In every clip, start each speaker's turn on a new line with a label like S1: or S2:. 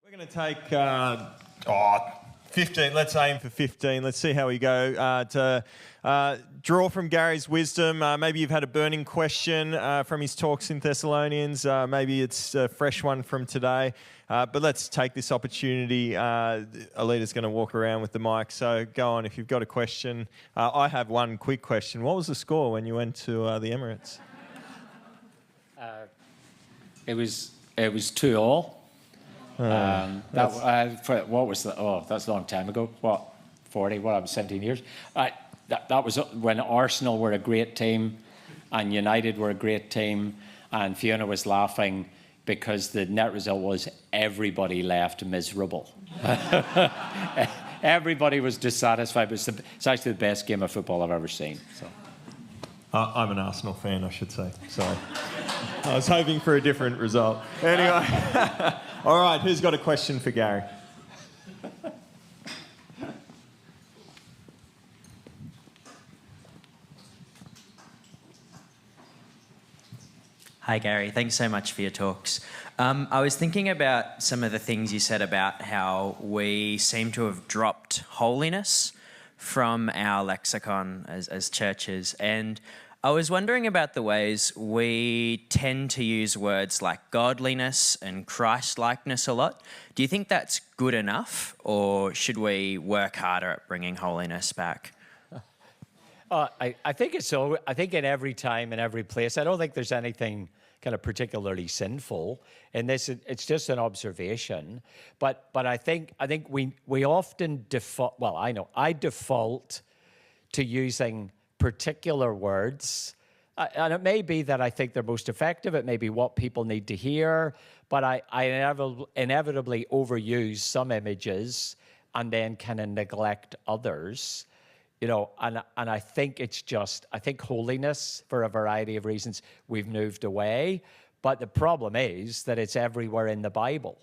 S1: We're going to take 15. Let's aim for 15. Let's see how we go. To draw from Gary's wisdom. Maybe you've had a burning question from his talks in Thessalonians. Maybe it's a fresh one from today. But let's take this opportunity. Alita's going to walk around with the mic. So go on if you've got a question. I have one quick question. What was the score when you went to the Emirates?
S2: It was 2-2. What was that? Oh, that's a long time ago. What, 40? What, I was 17 years. That was when Arsenal were a great team and United were a great team, and Fiona was laughing because the net result was everybody left miserable. Everybody was dissatisfied. It's actually the best game of football I've ever seen. So.
S1: I'm an Arsenal fan, I should say. Sorry. I was hoping for a different result. Anyway. All right, who's got a question for Gary?
S3: Hi, Gary. Thanks so much for your talks. I was thinking about some of the things you said about how we seem to have dropped holiness from our lexicon as churches. And I was wondering about the ways we tend to use words like godliness and Christ-likeness a lot. Do you think that's good enough, or should we work harder at bringing holiness back?
S2: I think it's so. I think in every time, in every place, I don't think there's anything kind of particularly sinful in this. It's just an observation. But I think we often default. Well, I default to using particular words, and it may be that I think they're most effective. It may be what people need to hear, but I inevitably overuse some images and then kind of neglect others. And I think I think holiness, for a variety of reasons, we've moved away. But the problem is that it's everywhere in the Bible.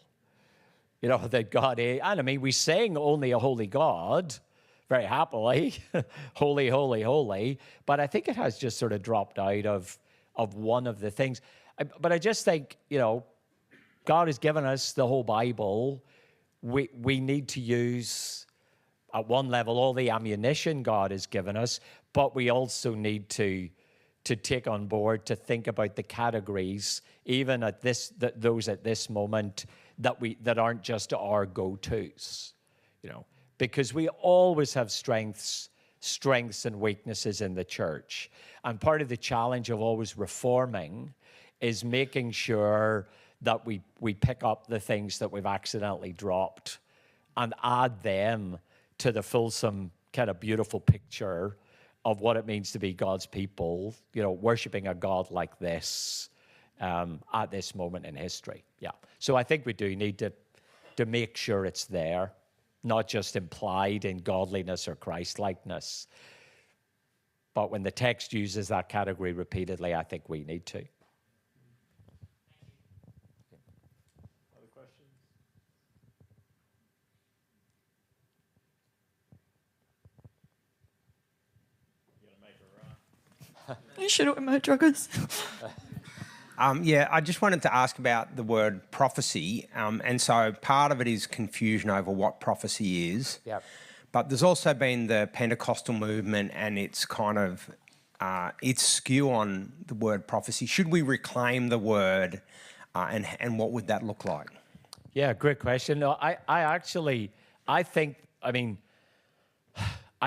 S2: That God is, and I mean, we sing only a holy God, very happily, holy, holy, holy. But I think it has just sort of dropped out of one of the things. But I just think, God has given us the whole Bible. We need to use, at one level, all the ammunition God has given us, but we also need to take on board, to think about the categories, even at those at this moment, that aren't just our go-tos, because we always have strengths and weaknesses in the church. And part of the challenge of always reforming is making sure that we pick up the things that we've accidentally dropped and add them to the fulsome, kind of beautiful picture of what it means to be God's people, worshiping a God like this at this moment in history. Yeah. So I think we do need to make sure it's there, not just implied in godliness or Christ-likeness. But when the text uses that category repeatedly, I think we need to.
S1: Other questions? You gonna make a run?
S4: You should have my druggers.
S5: Yeah, I just wanted to ask about the word prophecy. And so part of it is confusion over what prophecy is.
S2: Yep.
S5: But there's also been the Pentecostal movement and its kind of, its skew on the word prophecy. Should we reclaim the word and what would that look like?
S2: Yeah, great question. No, I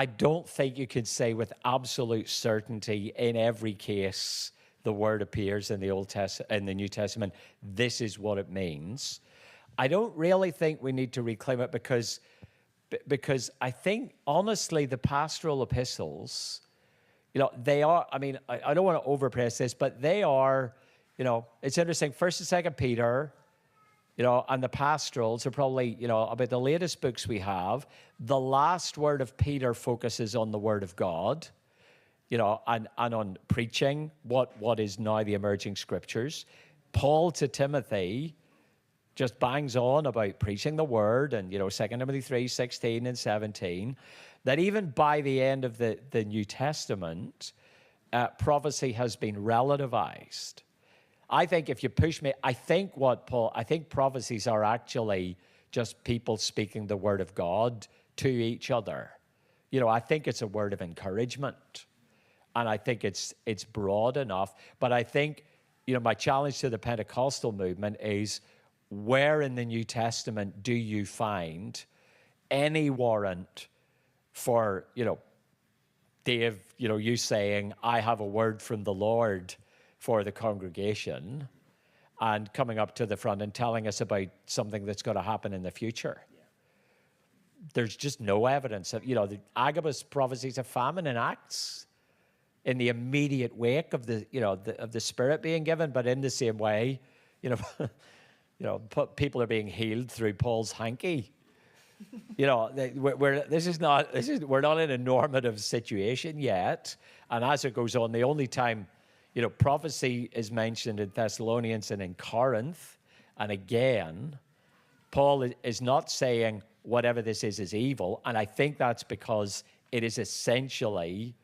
S2: don't think you could say with absolute certainty in every case the word appears in the New Testament, this is what it means. I don't really think we need to reclaim it because I think, honestly, the pastoral epistles, they are, I don't want to overpress this, but they are, it's interesting, 1st and 2nd Peter, and the pastorals are probably, about the latest books we have. The last word of Peter focuses on the word of God, and on preaching what is now the emerging scriptures. Paul to Timothy just bangs on about preaching the word, and 2 Timothy 3:16 and 17, that even by the end of the New Testament, prophecy has been relativized. I think if you push me, I think prophecies are actually just people speaking the word of God to each other. I think it's a word of encouragement, and I think it's broad enough. But I think, my challenge to the Pentecostal movement is, where in the New Testament do you find any warrant for, Dave, you saying, I have a word from the Lord for the congregation, and coming up to the front and telling us about something that's going to happen in the future? Yeah. There's just no evidence of, the Agabus prophecies of famine in Acts in the immediate wake of the Spirit being given, but in the same way, people are being healed through Paul's hanky. We're not in a normative situation yet, and as it goes on, the only time prophecy is mentioned in Thessalonians and in Corinth, and again, Paul is not saying whatever this is evil, and I think that's because it is essentially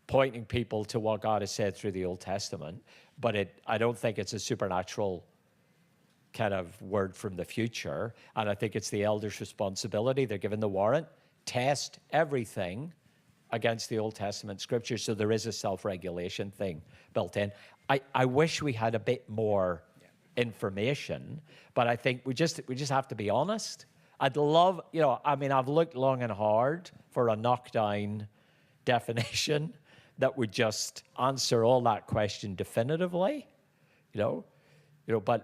S2: pointing people to what God has said through the Old Testament, but I don't think it's a supernatural kind of word from the future, and I think it's the elders' responsibility. They're given the warrant, test everything against the Old Testament scripture, so there is a self-regulation thing built in. I wish we had a bit more information, but I think we just have to be honest. I'd love, I've looked long and hard for a knockdown definition that would just answer all that question definitively, but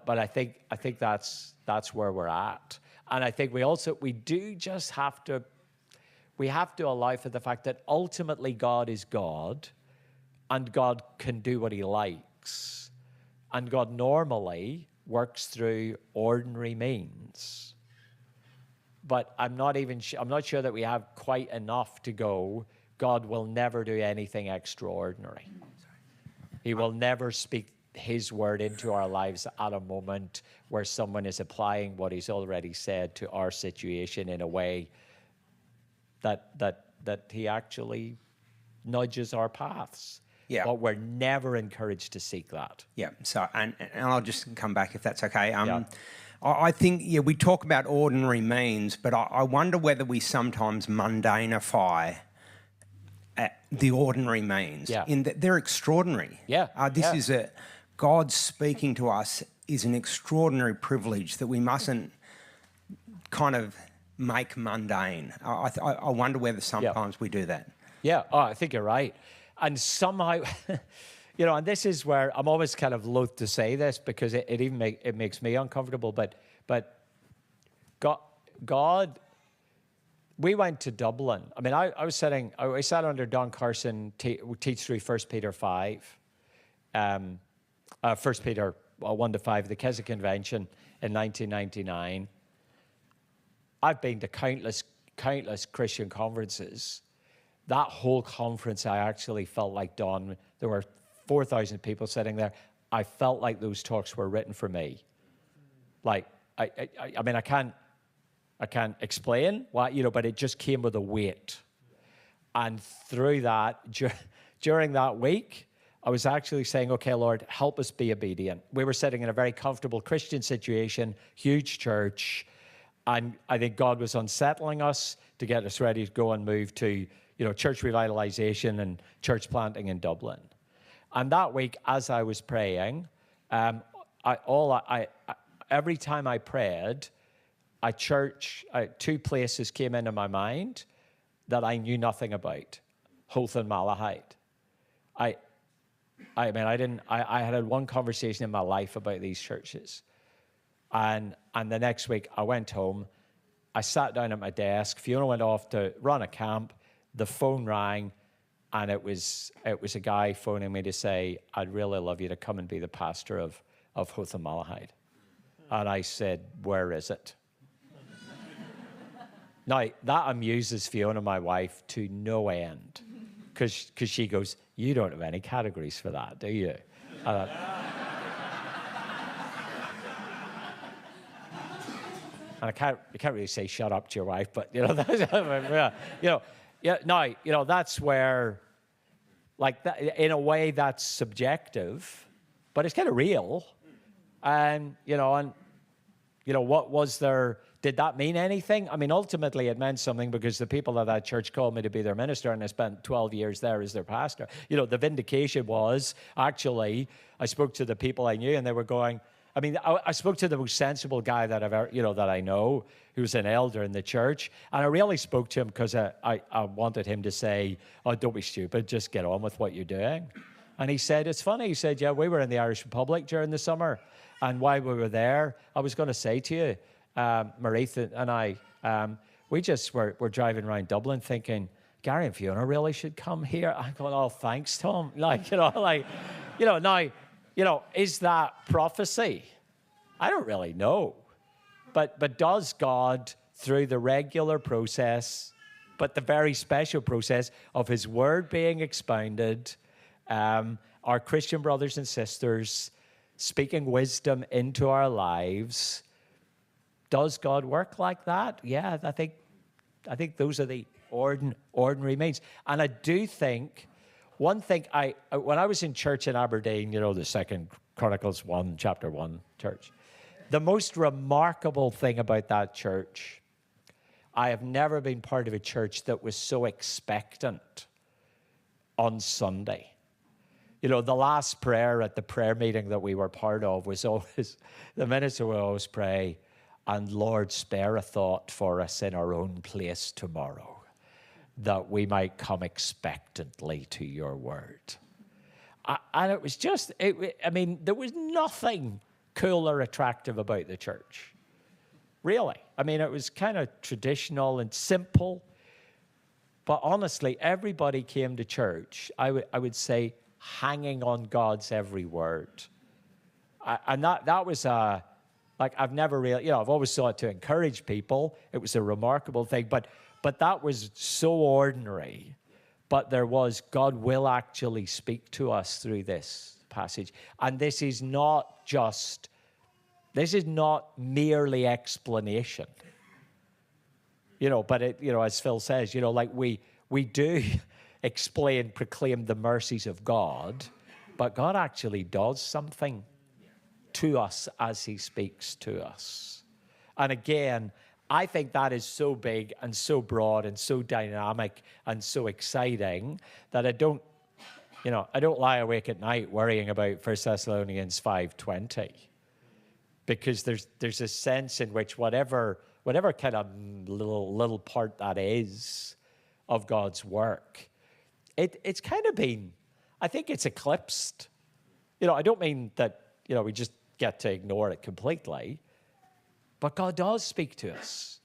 S2: I think that's where we're at. And I think we do just have to allow for the fact that ultimately God is God, and God can do what he likes, and God normally works through ordinary means. But I'm not sure that we have quite enough to go, God will never do anything extraordinary. He will never speak his word into our lives at a moment where someone is applying what he's already said to our situation in a way that he actually nudges our paths.
S5: Yeah.
S2: But we're never encouraged to seek that.
S5: Yeah. So, and I'll just come back if that's okay.
S2: Yeah.
S5: I think, we talk about ordinary means, but I wonder whether we sometimes mundanify the ordinary means.
S2: Yeah.
S5: In that they're extraordinary.
S2: Yeah.
S5: This is God speaking to us is an extraordinary privilege that we mustn't kind of make mundane. I wonder whether sometimes we do that.
S2: Yeah, I think you're right. And somehow, and this is where I'm always kind of loath to say this because it makes me uncomfortable, but God, we went to Dublin. I sat under Don Carson teach through 1 Peter 5, 1 Peter 1-5, the Keswick Convention in 1999. I've been to countless Christian conferences. That whole conference, I actually felt like, Don, there were 4,000 people sitting there. I felt like those talks were written for me. Like, I can't explain why, but it just came with a weight. And through that, during that week, I was actually saying, okay, Lord, help us be obedient. We were sitting in a very comfortable Christian situation, huge church, and I think God was unsettling us to get us ready to go and move to, church revitalization and church planting in Dublin. And that week, as I was praying, every time I prayed, two places came into my mind that I knew nothing about: Hoth and Malahide. I had one conversation in my life about these churches, and the next week I went home, I sat down at my desk. Fiona went off to run a camp. The phone rang, and it was a guy phoning me to say, "I'd really love you to come and be the pastor of Hoth and Malahide." And I said, "Where is it?" Now, that amuses Fiona, my wife, to no end, because she goes, "You don't have any categories for that, do you?" And you can't really say "shut up" to your wife, but that's where, like, that, in a way, that's subjective, but it's kind of real. And what was there did that mean anything? I mean, ultimately it meant something because the people at that church called me to be their minister, and I spent 12 years there as their pastor. You know, the vindication was, actually, I spoke to the people I knew, and they were going, I mean, I spoke to the most sensible guy that I've ever, you know, that I know, who's an elder in the church, and I really spoke to him because I wanted him to say, oh, don't be stupid, just get on with what you're doing. And he said, it's funny, he said, yeah, we were in the Irish Republic during the summer, and while we were there, I was going to say to you, Maritha and I, we just were driving around Dublin thinking, Gary and Fiona really should come here. I'm going, oh, thanks, Tom. Like, now, is that prophecy? I don't really know. But does God, through the regular process, but the very special process of his word being expounded, our Christian brothers and sisters speaking wisdom into our lives, does God work like that? Yeah, I think those are the ordinary means. And I do think, one thing, when I was in church in Aberdeen, you know, the 2 Chronicles 1, chapter 1 church, the most remarkable thing about that church, I have never been part of a church that was so expectant on Sunday. You know, the last prayer at the prayer meeting that we were part of was always, the minister would always pray, and Lord, spare a thought for us in our own place tomorrow, that we might come expectantly to your word. And it was just, I mean, there was nothing cool or attractive about the church, really. I mean, it was kind of traditional and simple, but honestly, everybody came to church, I would say, hanging on God's every word. And that was like, I've never really, you know, I've always sought to encourage people. It was a remarkable thing, but that was so ordinary. But there was, God will actually speak to us through this passage. And this is not merely explanation. You know, but it, you know, as Phil says, you know, like we do proclaim the mercies of God, but God actually does something to us as he speaks to us. And again, I think that is so big and so broad and so dynamic and so exciting that I don't lie awake at night worrying about 1 Thessalonians 5:20, because there's a sense in which whatever kind of little part that is of God's work, it's kind of been, I think it's eclipsed. You know, I don't mean that, you know, we just get to ignore it completely, but God does speak to us.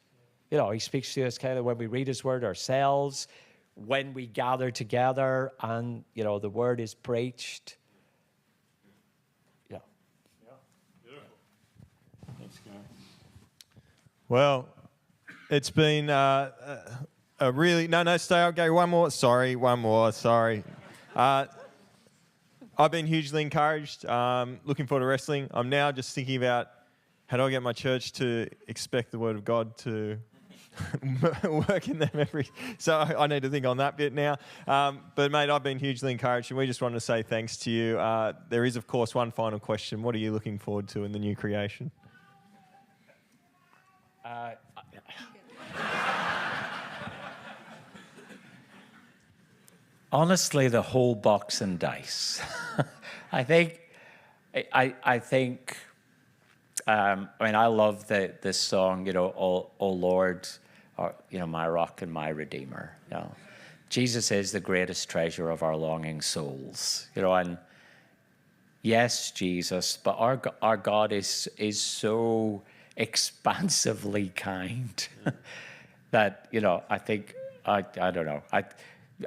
S2: You know, he speaks to us kind of when we read his word ourselves, when we gather together and, you know, the word is preached. Yeah.
S1: Yeah, beautiful. Thanks, Gary. Well, it's been a really, no, stay out, Gary. One more, sorry. I've been hugely encouraged, looking forward to wrestling. I'm now just thinking about how do I get my church to expect the word of God to work in them so I need to think on that bit now. But mate, I've been hugely encouraged, and we just wanted to say thanks to you. There is, of course, one final question. What are you looking forward to in the new creation?
S2: Honestly, the whole box and dice. I think, I mean, I love this song, you know, oh Lord, or, you know, my rock and my redeemer. You know, Jesus is the greatest treasure of our longing souls. You know, and yes, Jesus, but our God is so expansively kind that, you know, I think I don't know.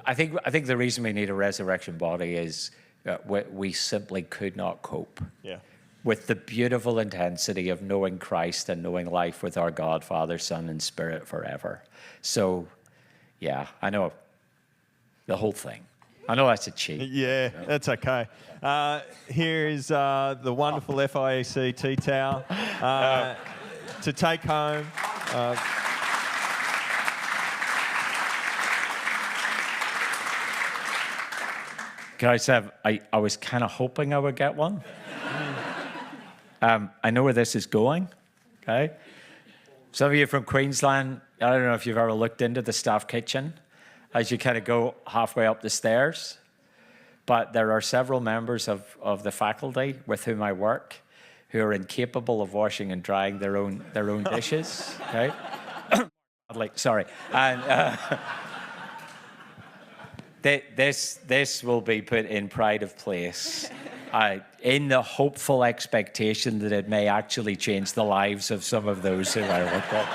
S2: I think the reason we need a resurrection body is we simply could not cope with the beautiful intensity of knowing Christ and knowing life with our God, Father, Son, and Spirit forever. So, yeah, I know the whole thing. I know that's a cheat.
S1: Yeah, that's okay. Here is the wonderful FIEC tea towel to take home.
S2: Guys, I was kind of hoping I would get one. I know where this is going, okay? Some of you from Queensland, I don't know if you've ever looked into the staff kitchen as you kind of go halfway up the stairs. But there are several members of the faculty with whom I work who are incapable of washing and drying their own dishes. Okay? Sorry. And this will be put in pride of place in the hopeful expectation that it may actually change the lives of some of those who I work with.